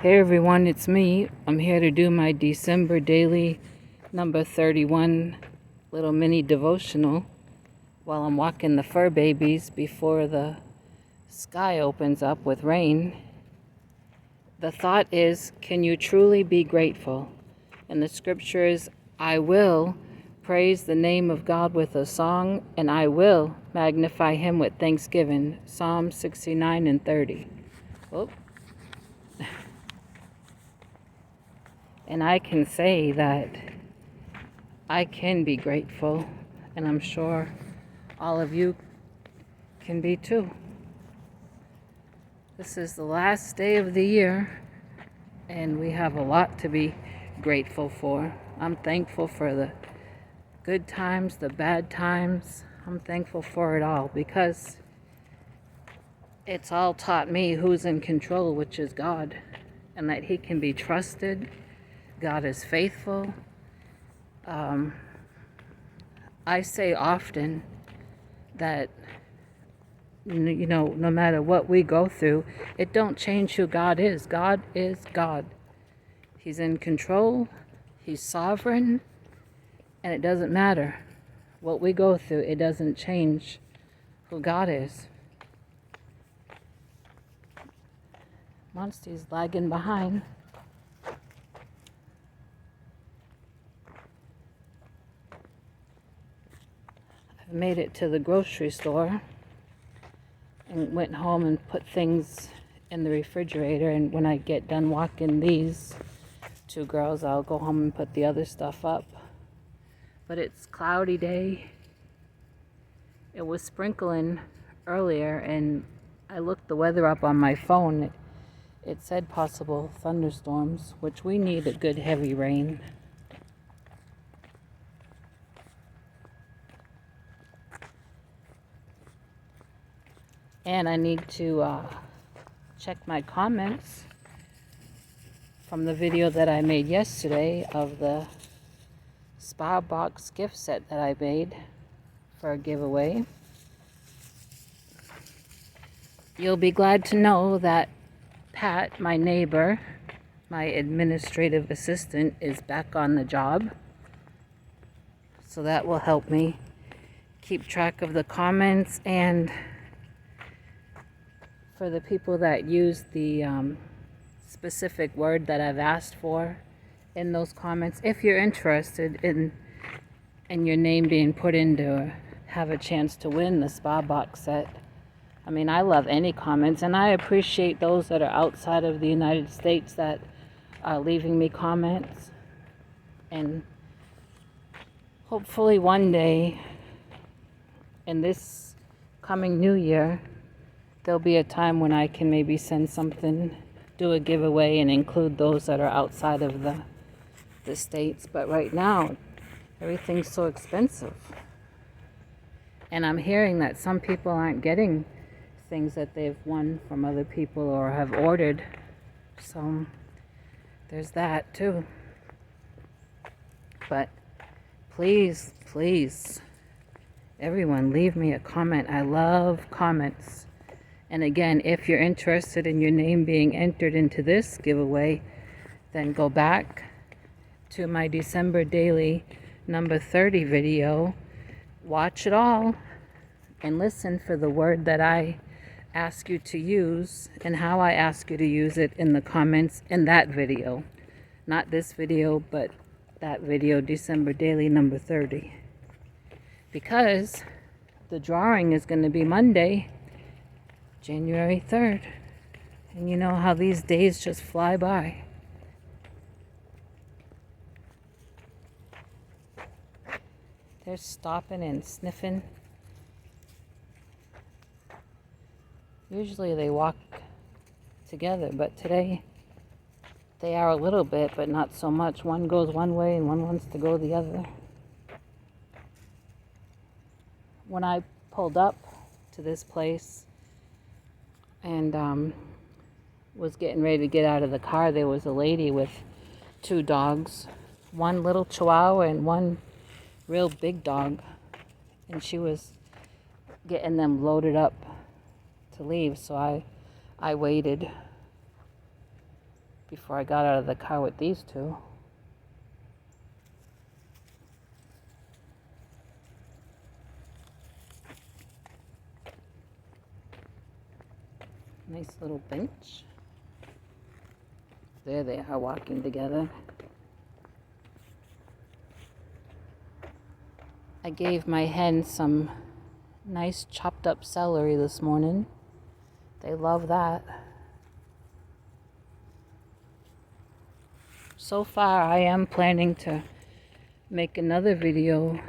Hey everyone, it's me. I'm here to do my December daily number 31 little mini devotional while I'm walking the fur babies before the sky opens up with rain. The thought is, can you truly be grateful? And the scripture is, I will praise the name of God with a song, and I will magnify him with thanksgiving. Psalm 69 and 30. Oh. And I can say that I can be grateful, and I'm sure all of you can be too. This is the last day of the year, and we have a lot to be grateful for. I'm thankful for the good times, the bad times. I'm thankful for it all because it's all taught me who's in control, which is God, and that he can be trusted. God is faithful. I say often that, no matter what we go through, it don't change who God is. God is God. He's in control. He's sovereign. And it doesn't matter what we go through. It doesn't change who God is. Monsty's lagging behind. I made it to the grocery store and went home and put things in the refrigerator, and when I get done walking these two girls, I'll go home and put the other stuff up. But it's cloudy day. It was sprinkling earlier, and I looked the weather up on my phone. It said possible thunderstorms, which we need a good heavy rain. And I need to check my comments from the video that I made yesterday of the spa box gift set that I made for a giveaway. You'll be glad to know that Pat, my neighbor, my administrative assistant, is back on the job. So that will help me keep track of the comments, and for the people that use the specific word that I've asked for in those comments, if you're interested in your name being put in to have a chance to win the spa box set. I mean, I love any comments, and I appreciate those that are outside of the United States that are leaving me comments. And hopefully one day in this coming new year, there'll be a time when I can maybe send something, do a giveaway, and include those that are outside of the States. But right now, everything's so expensive. And I'm hearing that some people aren't getting things that they've won from other people or have ordered. So there's that too. But please, everyone, leave me a comment. I love comments. And again, if you're interested in your name being entered into this giveaway, then go back to my December daily number 30 video, watch it all, and listen for the word that I ask you to use and how I ask you to use it in the comments in that video. Not this video, but that video, December daily number 30. Because the drawing is going to be Monday, January 3rd. And you know how these days just fly by. They're stopping and sniffing. Usually they walk together, but today they are a little bit, but not so much. One goes one way and one wants to go the other. When I pulled up to this place and was getting ready to get out of the car, there was a lady with two dogs, one little chihuahua and one real big dog, and she was getting them loaded up to leave. So I waited before I got out of the car with these two. Nice little bench. There they are walking together. I gave my hens some nice chopped up celery this morning. They love that. So far, I am planning to make another video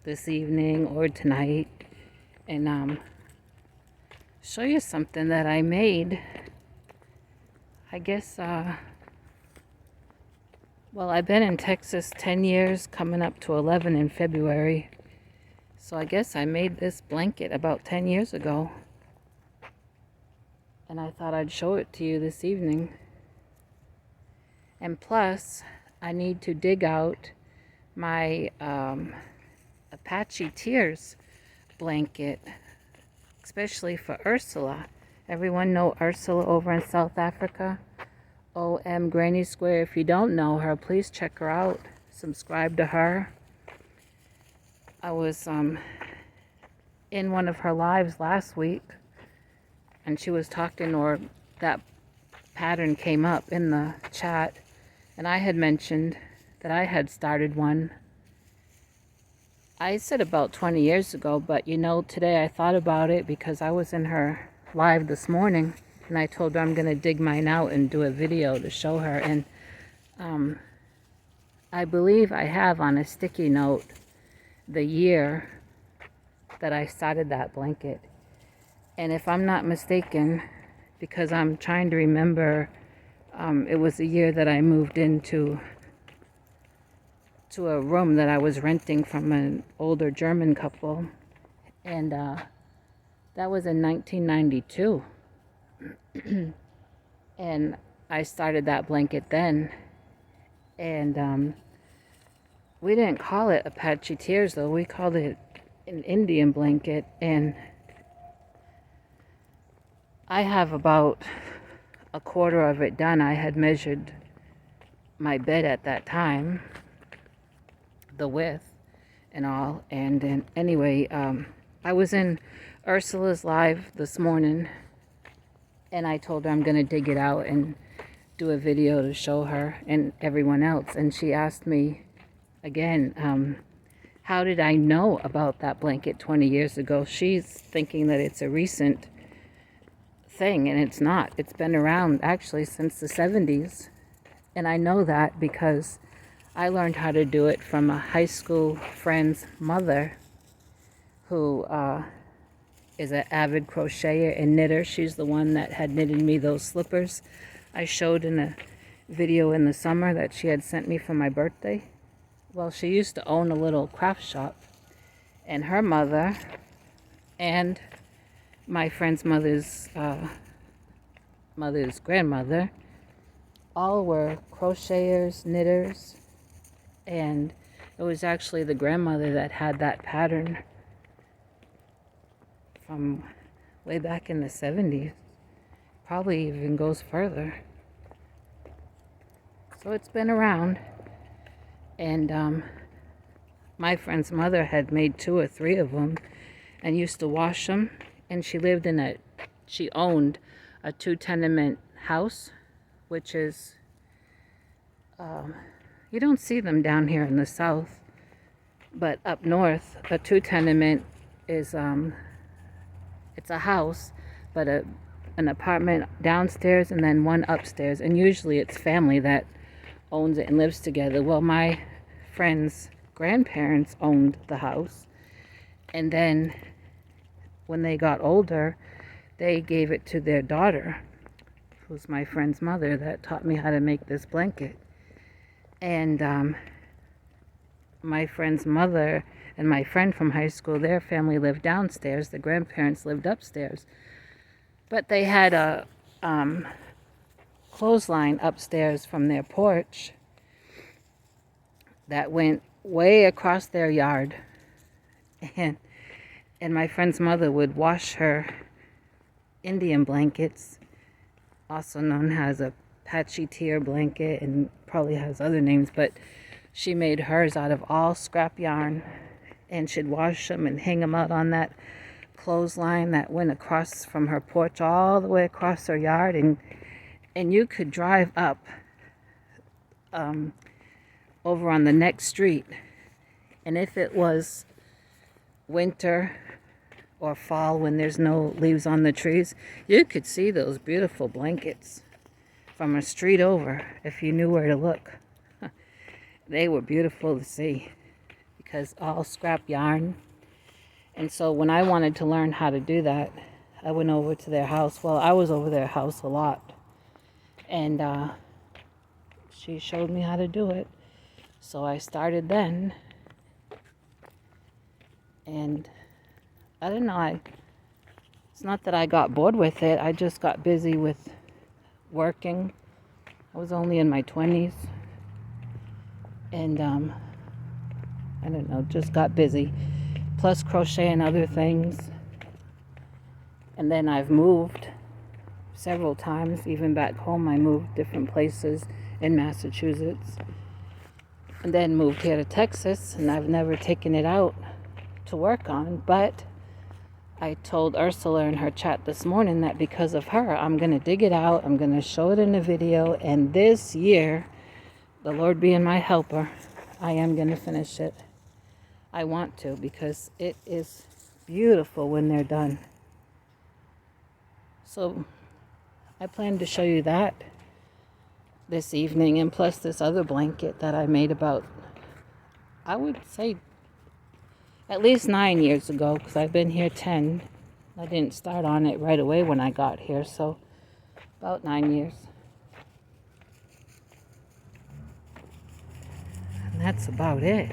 this evening or tonight and show you something that I made. I guess, well, I've been in Texas 10 years, coming up to 11 in February. So I guess I made this blanket about 10 years ago. And I thought I'd show it to you this evening. And plus, I need to dig out my Apache Tears blanket, especially for Ursula. Everyone know Ursula over in South Africa? OM Granny Square. If you don't know her, please check her out. Subscribe to her. I was in one of her lives last week, and she was talking, or that pattern came up in the chat, and I had mentioned that I had started one. I said about 20 years ago, but you know, today I thought about it because I was in her live this morning, and I told her I'm going to dig mine out and do a video to show her. And I believe I have on a sticky note the year that I started that blanket. And if I'm not mistaken, because I'm trying to remember, it was the year that I moved into a room that I was renting from an older German couple, and that was in 1992. And I started that blanket then, and we didn't call it Apache Tears though, we called it an Indian blanket. And I have about a quarter of it done. I had measured my bed at that time, the width and all. And then anyway, I was in Ursula's live this morning, and I told her I'm going to dig it out and do a video to show her and everyone else. And she asked me again, how did I know about that blanket 20 years ago? She's thinking that it's a recent thing, and it's not. It's been around actually since the 70s. And I know that because I learned how to do it from a high school friend's mother, who is an avid crocheter and knitter. She's the one that had knitted me those slippers I showed in a video in the summer that she had sent me for my birthday. Well, she used to own a little craft shop, and her mother and my friend's mother's grandmother all were crocheters, knitters, and it was actually the grandmother that had that pattern from way back in the 70s. Probably even goes further. So it's been around. And my friend's mother had made 2 or 3 of them and used to wash them. And she owned a 2-tenement house, which is, you don't see them down here in the South, but up north, a 2-tenement is, it's a house, but an apartment downstairs and then one upstairs. And usually it's family that owns it and lives together. Well, my friend's grandparents owned the house, and then when they got older, they gave it to their daughter, who's my friend's mother, that taught me how to make this blanket. And my friend's mother and my friend from high school, their family lived downstairs. The grandparents lived upstairs, but they had a clothesline upstairs from their porch that went way across their yard. And my friend's mother would wash her Indian blankets, also known as patchy tear blanket, and probably has other names, but she made hers out of all scrap yarn, and she'd wash them and hang them out on that clothesline that went across from her porch all the way across her yard, and you could drive up over on the next street, and if it was winter or fall when there's no leaves on the trees, you could see those beautiful blankets from a street over if you knew where to look. They were beautiful to see because all scrap yarn. And so when I wanted to learn how to do that, I went over to their house. Well, I was over their house a lot, and she showed me how to do it. So I started then, and I don't know, it's not that I got bored with it, I just got busy with working. I was only in my 20s, and I don't know, just got busy, plus crochet and other things. And then I've moved several times, even back home. I moved different places in Massachusetts, and then moved here to Texas, and I've never taken it out to work on. But I told Ursula in her chat this morning that because of her, I'm going to dig it out, I'm going to show it in a video, and this year, the Lord being my helper, I am going to finish it. I want to, because it is beautiful when they're done. So I plan to show you that this evening, and plus this other blanket that I made about, I would say, at least 9 years ago, because I've been here 10. I didn't start on it right away when I got here, so about 9 years. And that's about it.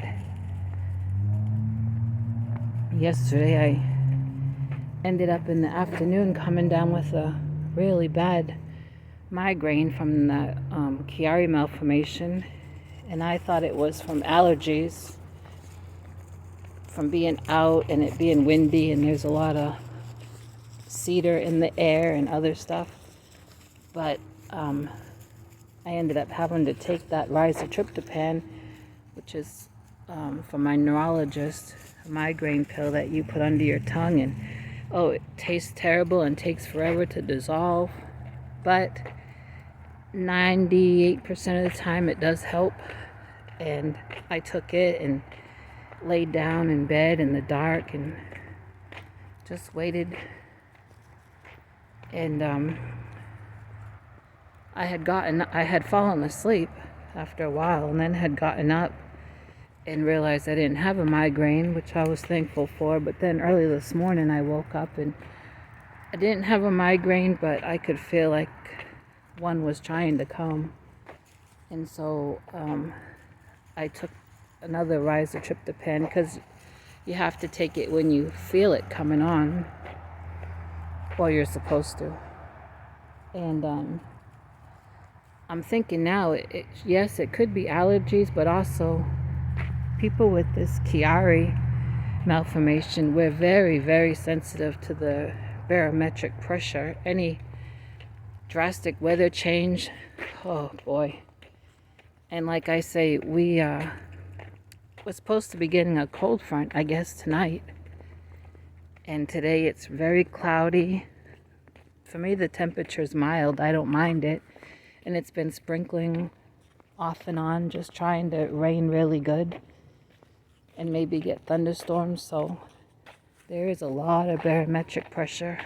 Yesterday I ended up in the afternoon coming down with a really bad migraine from the Chiari malformation, and I thought it was from allergies, from being out and it being windy, and there's a lot of cedar in the air and other stuff. But I ended up having to take that rizatriptophan, which is from my neurologist, a migraine pill that you put under your tongue, and it tastes terrible and takes forever to dissolve, but 98% of the time it does help. And I took it and laid down in bed in the dark and just waited, and I had fallen asleep after a while, and then had gotten up and realized I didn't have a migraine, which I was thankful for. But then early this morning I woke up and I didn't have a migraine, but I could feel like one was trying to come, and so I took another rizatriptophan, because you have to take it when you feel it coming on, or you're supposed to. And I'm thinking now, yes, it could be allergies, but also people with this Chiari malformation, we're very, very sensitive to the barometric pressure. Any drastic weather change, oh boy. And like I say, we're supposed to be getting a cold front, I guess, tonight. And today it's very cloudy. For me, the temperature's mild. I don't mind it. And it's been sprinkling off and on, just trying to rain really good and maybe get thunderstorms. So there is a lot of barometric pressure.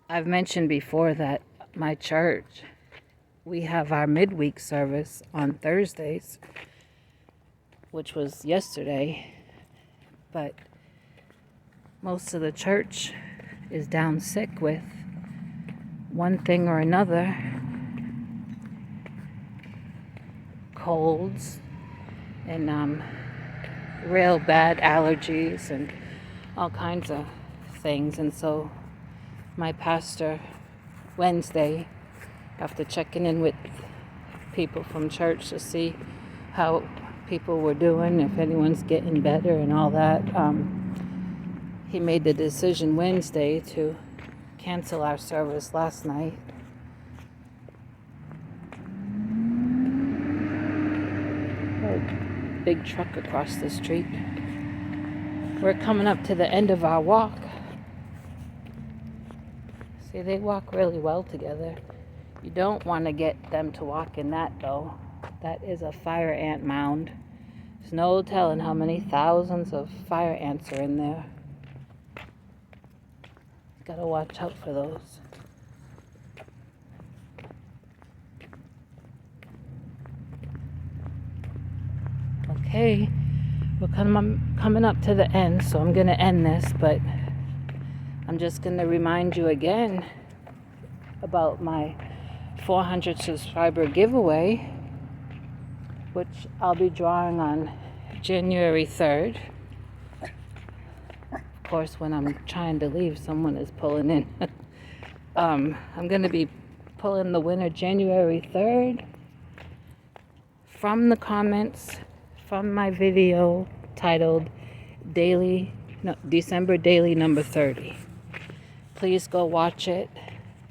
I've mentioned before that my church, we have our midweek service on Thursdays, which was yesterday, but most of the church is down sick with one thing or another. Colds and real bad allergies and all kinds of things. And so my pastor, Wednesday, after checking in with people from church to see how people were doing, if anyone's getting better and all that, he made the decision Wednesday to cancel our service last night. A big truck across the street. We're coming up to the end of our walk. See, they walk really well together. You don't want to get them to walk in that though. That is a fire ant mound. There's no telling how many thousands of fire ants are in there. Gotta watch out for those. Okay, we're coming up to the end, so I'm gonna end this, but I'm just gonna remind you again about my 400 subscriber giveaway, which I'll be drawing on January 3rd. Of course, when I'm trying to leave, someone is pulling in. I'm going to be pulling the winner January 3rd from the comments from my video titled December Daily number 30. Please go watch it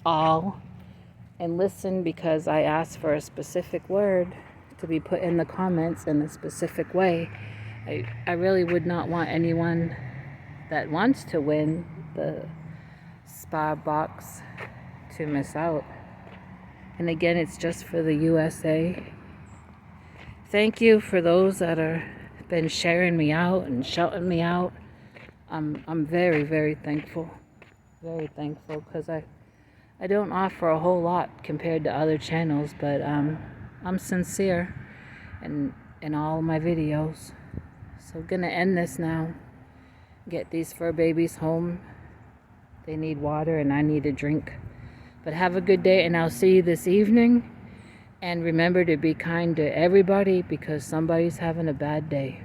all and listen, because I asked for a specific word to be put in the comments in a specific way. I really would not want anyone that wants to win the spa box to miss out. And again, it's just for the USA. Thank you for those that are been sharing me out and shouting me out. I'm very, very thankful. Very thankful, because I don't offer a whole lot compared to other channels, but I'm sincere in all my videos. So I'm gonna end this now. Get these fur babies home. They need water and I need a drink. But have a good day, and I'll see you this evening. And remember to be kind to everybody, because somebody's having a bad day.